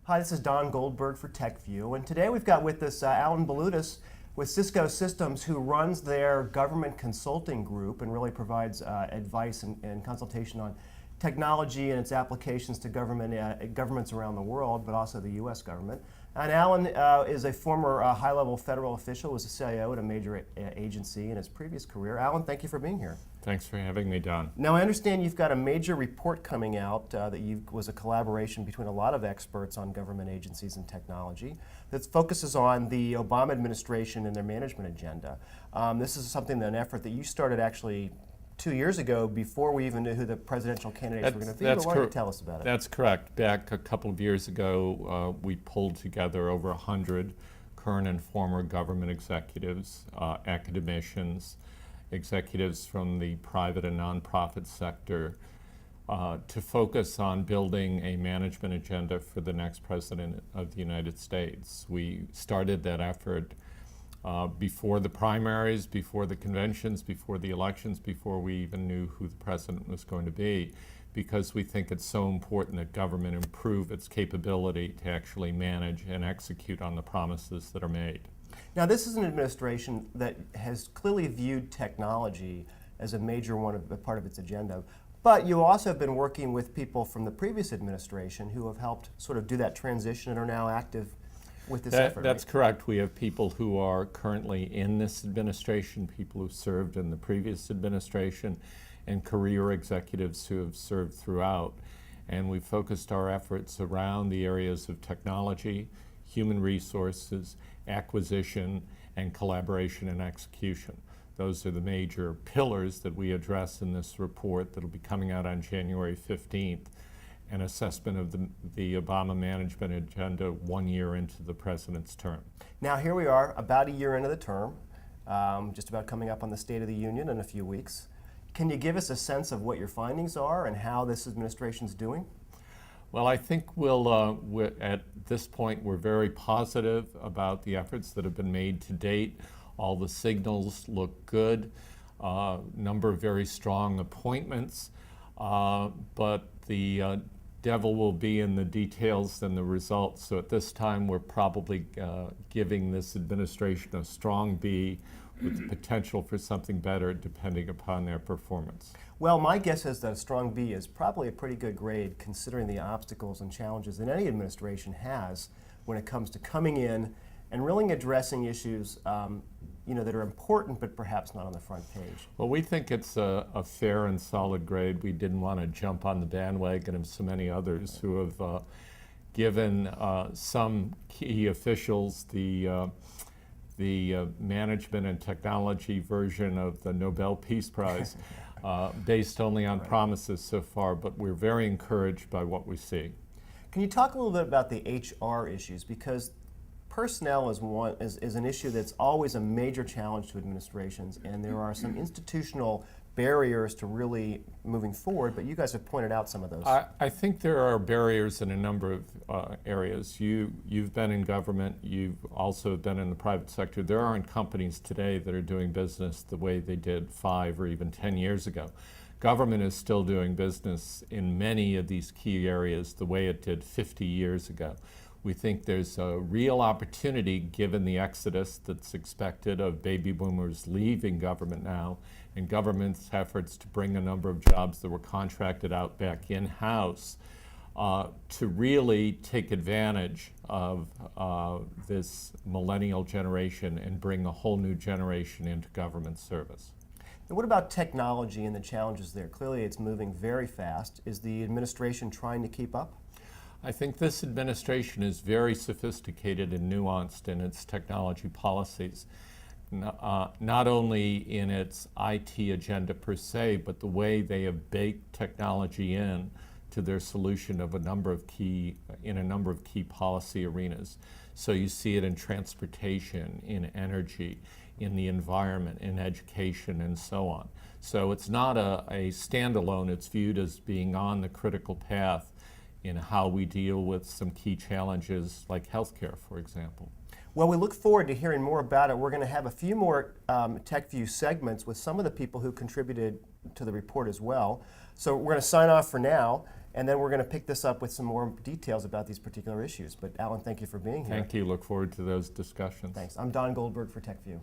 Hi, this is Don Goldberg for TechView, and today we've got with us Alan Balutis with Cisco Systems, who runs their government consulting group and really provides advice and consultation on technology and its applications to governments around the world, but also the U.S. government. And Alan is a former high-level federal official, was a CIO at a major agency in his previous career. Alan, thank you for being here. Thanks for having me, Don. Now, I understand you've got a major report coming out that was a collaboration between a lot of experts on government agencies and technology that focuses on the Obama administration and their management agenda. This is an effort that you started actually 2 years ago, before we even knew who the presidential candidates were going to be. But why don't you tell us about it? That's correct. Back a couple of years ago, we pulled together over 100 current and former government executives, academicians, executives from the private and nonprofit sector to focus on building a management agenda for the next president of the United States. We started that effort before the primaries, before the conventions, before the elections, before we even knew who the president was going to be, because we think it's so important that government improve its capability to actually manage and execute on the promises that are made. Now, this is an administration that has clearly viewed technology as a major part of its agenda, but you also have been working with people from the previous administration who have helped sort of do that transition and are now active with this effort. That's correct. We have people who are currently in this administration, people who served in the previous administration, and career executives who have served throughout. And we've focused our efforts around the areas of technology, human resources, acquisition, and collaboration and execution. Those are the major pillars that we address in this report that will be coming out on January 15th. An assessment of the Obama management agenda 1 year into the president's term. Now, here we are, about a year into the term, just about coming up on the State of the Union in a few weeks. Can you give us a sense of what your findings are and how this administration's doing? Well, I think at this point, we're very positive about the efforts that have been made to date. All the signals look good, number of very strong appointments, but the devil will be in the details and the results. So at this time, we're probably giving this administration a strong B with the potential for something better depending upon their performance. Well, my guess is that a strong B is probably a pretty good grade considering the obstacles and challenges that any administration has when it comes to coming in and really addressing issues that are important but perhaps not on the front page. Well, we think it's a fair and solid grade. We didn't want to jump on the bandwagon of so many others who have given some key officials the management and technology version of the Nobel Peace Prize based only on promises so far, but we're very encouraged by what we see. Can you talk a little bit about the HR issues? Because personnel is an issue that's always a major challenge to administrations, and there are some institutional barriers to really moving forward, but you guys have pointed out some of those. I think there are barriers in a number of areas. You've been in government, you've also been in the private sector. There aren't companies today that are doing business the way they did 5 or even 10 years ago. Government is still doing business in many of these key areas the way it did 50 years ago. We think there's a real opportunity, given the exodus that's expected of baby boomers leaving government now, and government's efforts to bring a number of jobs that were contracted out back in-house, to really take advantage of this millennial generation and bring a whole new generation into government service. And what about technology and the challenges there? Clearly it's moving very fast. Is the administration trying to keep up? I think this administration is very sophisticated and nuanced in its technology policies, not only in its IT agenda per se, but the way they have baked technology in to their solution of a number of key policy arenas. So you see it in transportation, in energy, in the environment, in education, and so on. So it's not a standalone, it's viewed as being on the critical path in how we deal with some key challenges like healthcare, for example. Well, we look forward to hearing more about it. We're going to have a few more TechView segments with some of the people who contributed to the report as well. So we're going to sign off for now, and then we're going to pick this up with some more details about these particular issues. But Alan, thank you for being here. Thank you. Look forward to those discussions. Thanks. I'm Don Goldberg for TechView.